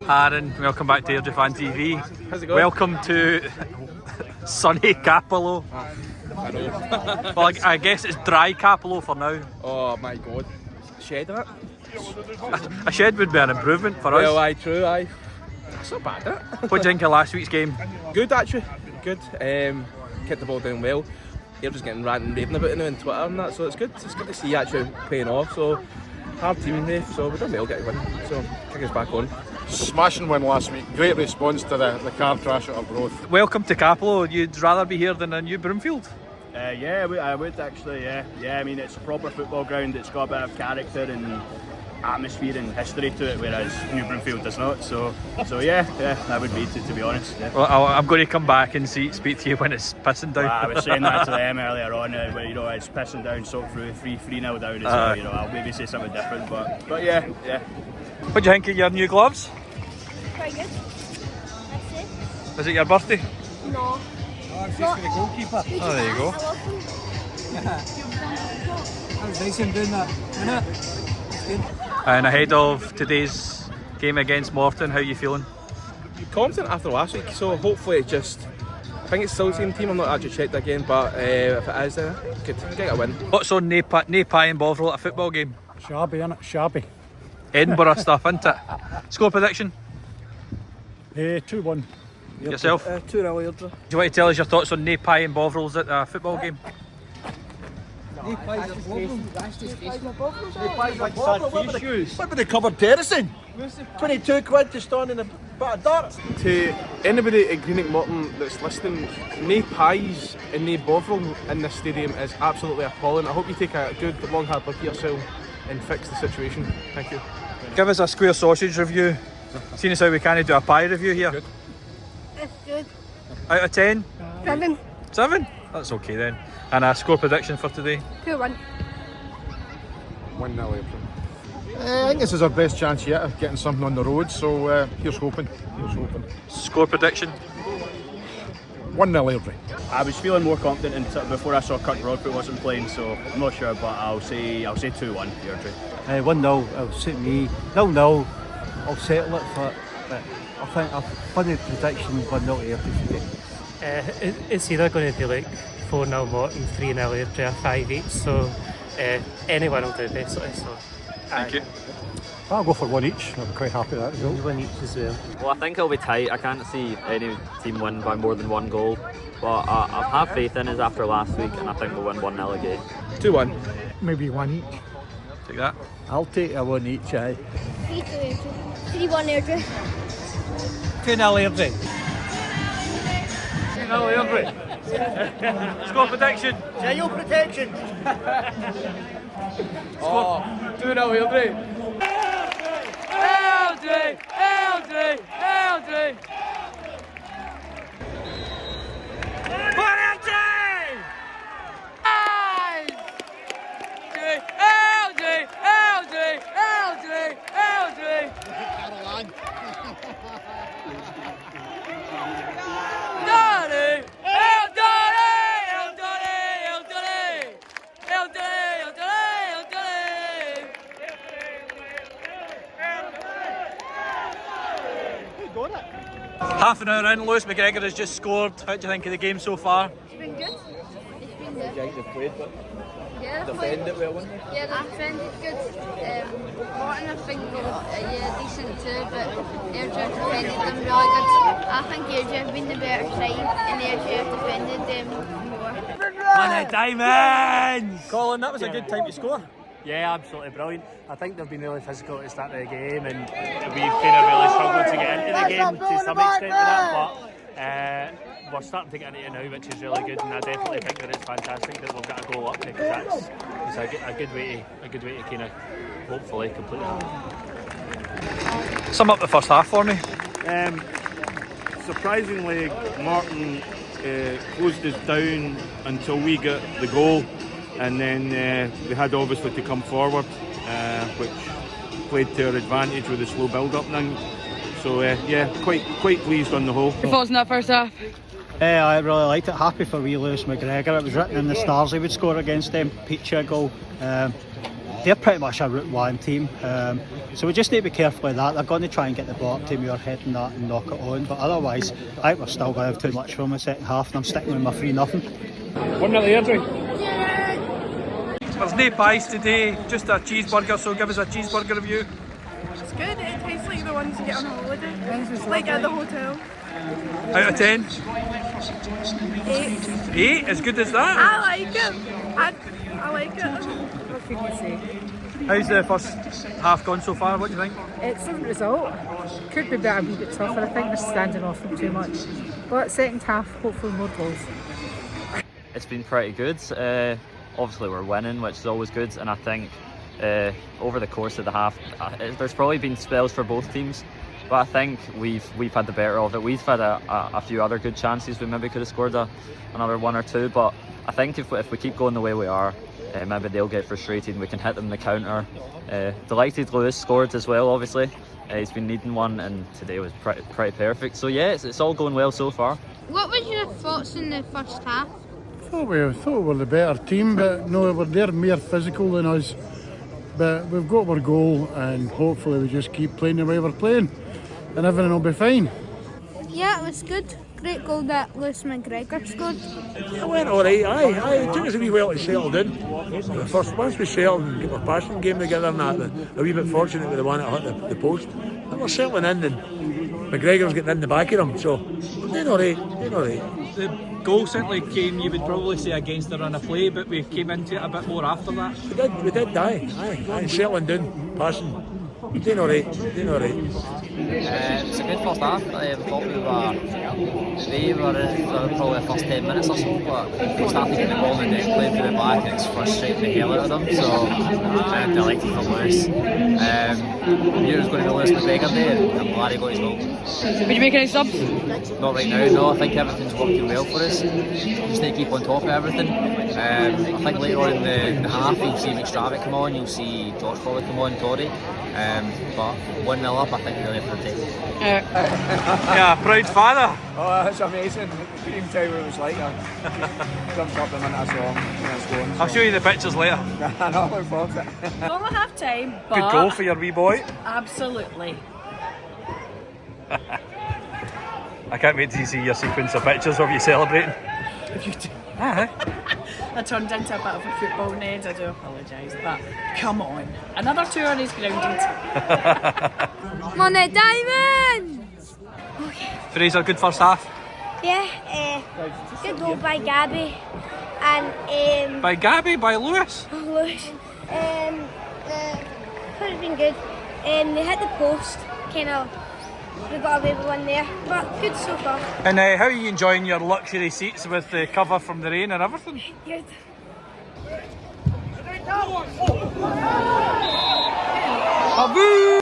Aaron, welcome back to Airdrie Fan TV. How's it going? Welcome to sunny Capello. I know. Well, I guess it's dry Capello for now. Oh my god. Shed in it? A shed would be an improvement for us. Well, aye, true, aye. It's not bad, eh? What do you think of last week's game? Good, actually. Good. Kept the ball down well. They're just getting ranting and raving about it now on Twitter and that, so it's good. It's good to see actually paying off. So, hard team there, so we've done well getting a win. So, kick us back on. Smashing win last week. Great response to the car crash at Arbroath. Welcome to Capello. You'd rather be here than in New Broomfield? Yeah, I would actually, yeah. I mean, it's a proper football ground. It's got a bit of character and atmosphere and history to it, whereas New Broomfield does not. So yeah, that would be to be honest. Yeah. Well, I'm going to come back and speak to you when it's pissing down. I was saying that to them earlier on, where it's pissing down, soaked through, 3-0 down as well. I'll maybe say something different, but yeah. What do you think of your new gloves? Pretty good. That's it. Was it your birthday? No. Oh, it's just for the goalkeeper. Oh, there you go. That was nice him doing that, wasn't it? Good. And ahead of today's game against Morton, how are you feeling? Confident after last week, so hopefully it just... I think it's still the same team, I'm not actually checked again, but if it is, good. Get a win. What's on nae pie and Bovril at a football game? Shabby, innit? Shabby. Edinburgh stuff, isn't it? Score prediction? 2-1. Yourself? 2-0 Airdrie. Do you want to tell us your thoughts on nae pie and Bovrils at a football game? What about the covered terracing? 22 quid to stand in a bit of dirt. To anybody at Morton that's listening, no pies and no Bovril in this stadium is absolutely appalling. I hope you take a good long hard look at yourself and fix the situation. Thank you. Give us a square sausage review. Seeing as how we can't do a pie review here. Good. It's good. Out of 10? 7. 7? That's okay then. And a score prediction for today? 2-1. 1-0 Airdrie. I think this is our best chance yet of getting something on the road, so here's hoping. Score prediction? 1-0 Airdrie. I was feeling more confident before I saw Kirk Broadfoot wasn't playing, so I'm not sure, but I'll say 2-1 Airdrie. 1-0, it'll suit me. 0-0, I'll settle it for it. But I think I've funny prediction 1-0 Airdrie today. It's either going to be like 4-0 Morton, 3-0 Airdrie, 5-8, so anyone will do basically. So, Thank you. I'll go for one each. I'll be quite happy with that result. one each as well. Well, I think it'll be tight. I can't see any team win by more than one goal. But I have faith in us after last week, and I think we'll win 1-0 again. 2-1. Maybe one each. Take that. I'll take a one each, aye. 3-2 Airdrie. 3-1 Airdrie. 2-0 Airdrie. 2-0 Airdrie. Score prediction? Jail protection. 2-0 Airdrie. Airdrie! Half an hour in, Lewis McGregor has just scored. How do you think of the game so far? It's been good. It's been good. They've played, but Yeah, defend it well, wouldn't they? Yeah, the defend is good. Morton, I think, decent too, but Airdrie defended them really good. I think Airdrie have been the better side, and Airdrie have defended them more. Man of diamonds! Colin, that was a good time to score. Yeah, absolutely brilliant. I think they've been really physical at the start of the game, and we've kind of really struggled to get into the game to some extent to that, but we're starting to get into it now, which is really good, and I definitely think that it's fantastic that we've got a goal up because it's a good way to kind of hopefully complete that. Sum up the first half for me. Surprisingly, Morton closed us down until we got the goal, and then we had obviously to come forward, which played to our advantage with the slow build-up now. So yeah, quite pleased on the whole. Your thoughts in that first half? I really liked it. Happy for wee Lewis McGregor. It was written in the stars he would score against them. Peachy goal. they're pretty much a Route 1 team. So we just need to be careful of that. They're going to try and get the bottom team your head and that and knock it on. But otherwise, I think we're still going to have too much from the second half, and I'm sticking with my 3-0. 1-0 Airdrie. There's no pies today, just a cheeseburger, so give us a cheeseburger review. It's good, it tastes like the ones you get on holiday, like at the hotel. Out of 10? 8. 8? As good as that? I like it. I like it. What can you say? How's the first half gone so far? What do you think? Excellent result. Could be better, a wee bit tougher. I think they're standing off them too much. But second half, hopefully more goals. It's been pretty good. Obviously we're winning, which is always good, and I think over the course of the half there's probably been spells for both teams, but I think we've had the better of it. We've had a few other good chances. We maybe could have scored another 1 or 2, but I think if we keep going the way we are, maybe they'll get frustrated and we can hit them in the counter. Delighted Lewis scored as well, obviously. He's been needing one, and today was pretty perfect. So yeah, it's all going well so far. What was your thoughts in the first half? thought we were the better team, but no, they're more physical than us. But we've got our goal, and hopefully we just keep playing the way we're playing, and everything will be fine. Yeah, it was good. Great goal that Lewis McGregor scored. It went alright, aye. It took us a wee while to settle in. Once we settled and get our passing game together and that, a wee bit fortunate with the one that hit the post. And we're settling in, and McGregor's getting in the back of him, so we're doing alright. The goal certainly came, you would probably say, against the run of play, but we came into it a bit more after that. We did, aye. Settling down, passing. Doing alright. It's a good first half. I thought we were in for probably the first 10 minutes or so, but we started getting the ball and then playing through the back, and it's frustrating the hell out of them, so I'm delighted for Lewis. Knew it was going to be Lewis McGregor there, and I'm glad he got his goal. Would you make any subs? Not right now, no. I think everything's working well for us. Just need to keep on top of everything. I think later on in the half you'll see McStravick come on, you'll see George probably come on, Tory. But 1-0 up, I think we're ready for the table. Yeah, proud father. Oh, it's amazing. I couldn't even tell you what it was like. I jumped up the minute I saw him scoring. I'll show you the pictures later. I know, I look forward to it. Long half time, but good goal for your wee boy. Absolutely. I can't wait to see your sequence of pictures of you celebrating. If you do. Uh-huh. I turned into a bit of a football nerd, I do apologise, but come on. Another 2 on his grounded. Money Diamonds! Okay. Fraser, good first half. Yeah, good goal by Gabby. And by Gabby, by Lewis. Lewis. Could have been good. They hit the post, kind of. We got away with one there, but good so far. And how are you enjoying your luxury seats with the cover from the rain and everything? Good. Abu!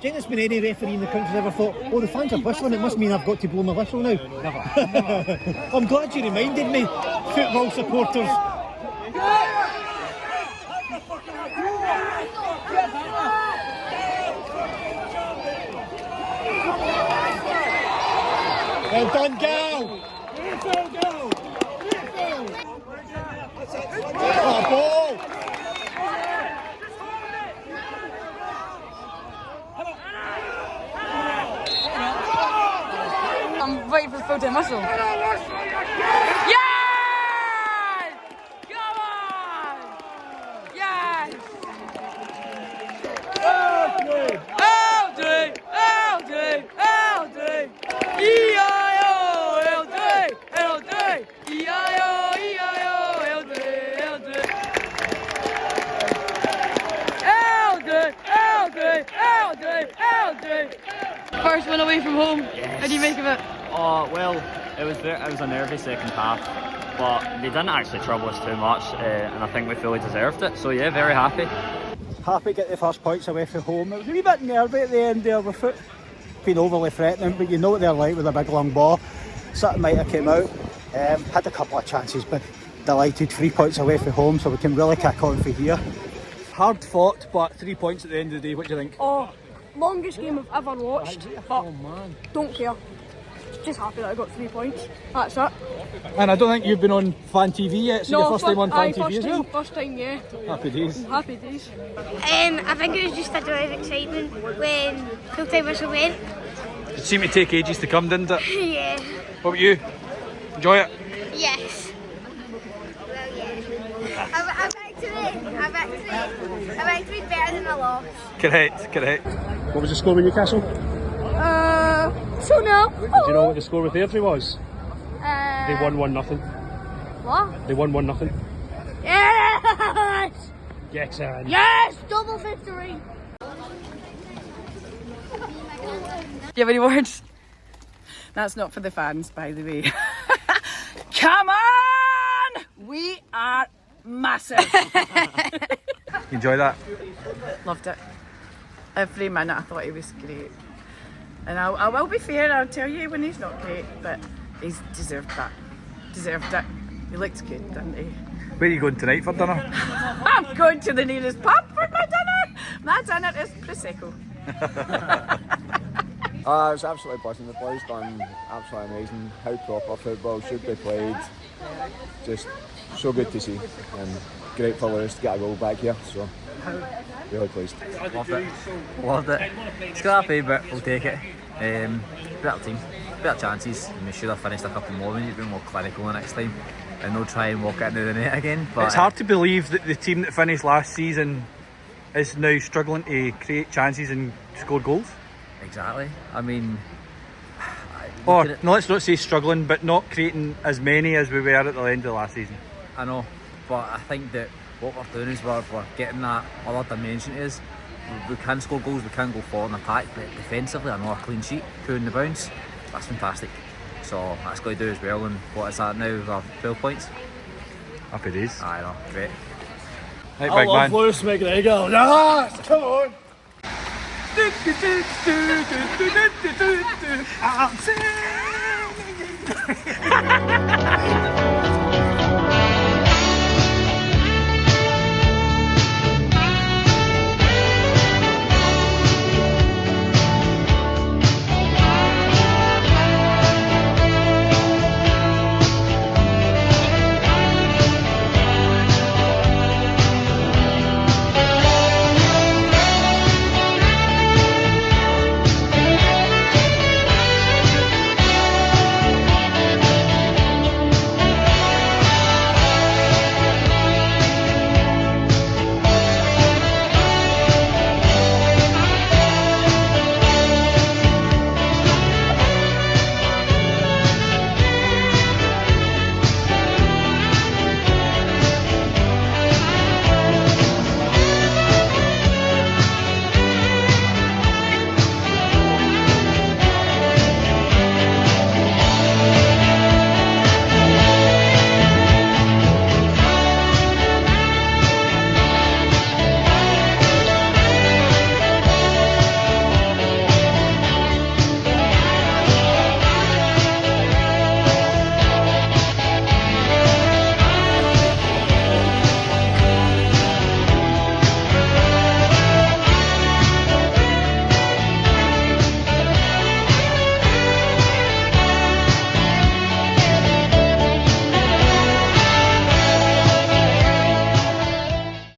Do you think there's been any referee in the country ever thought, oh, the fans are whistling, it must mean I've got to blow my whistle now? Never. I'm glad you reminded me, football supporters. Well done, Gal! Oh, ball! I'm waiting for the full-time whistle. Yes! Come on! Yes! LD! E-I-O! LD! E-I-O! LD! First win away from home. How do you make of it? Oh well, it was a nervy second half, but they didn't actually trouble us too much, and I think we fully deserved it. So yeah, very happy. Happy to get the first points away from home. It was a wee bit nervy at the end there with it being overly threatening, but you know what they're like with a big long ball. Something might have came out. Had a couple of chances, but delighted 3 points away from home, so we can really kick on for here. Hard fought, but 3 points at the end of the day. What do you think? Oh, longest game I've ever watched, but don't care. Just happy that I got 3 points. That's it. And I don't think you've been on Fan TV yet, so your first time on Fan TV as well? First time, yeah. Happy days. Happy days. I think it was just a joy of excitement when full-time whistle went. It seemed to take ages to come, didn't it? Yeah. What about you? Enjoy it? Yes. Well, yeah. I'm actually better than a loss. Correct. What was the score with Newcastle? 2-0. Do you know what the score with Airdrie was? They won 1-0. What? They won 1-0. Yes! Get in. Yes! Double victory! Do you have any words? That's not for the fans, by the way. Come on! We are massive. You enjoy that? Loved it. Every minute I thought he was great. And I will be fair, I'll tell you when he's not great, but he's deserved that. Deserved it. He looked good, didn't he? Where are you going tonight for dinner? I'm going to the nearest pub for my dinner. My dinner is Prosecco. It was absolutely buzzing. The boys done absolutely amazing. How proper football should be played. Just so good to see, and great for us to get a goal back here. So really pleased. Loved it. Scrappy, but we'll take it. Better team, better chances, and we should have finished a couple more. We need to be more clinical the next time and not try and walk it into the net again. But it's hard to believe that the team that finished last season is now struggling to create chances and score goals. Exactly. I mean, no, let's not say struggling, but not creating as many as we were at the end of the last season. I know, but I think that what we're doing is we're getting that other dimension to us. We can score goals, we can go forward and attack, but defensively, another clean sheet, 2 in the bounce, that's fantastic. So that's got to do as well. And what is that now? We're 12 points. Happy days. I know, great. Right, big man. Lewis McGregor. Yes, come on. I'm singing.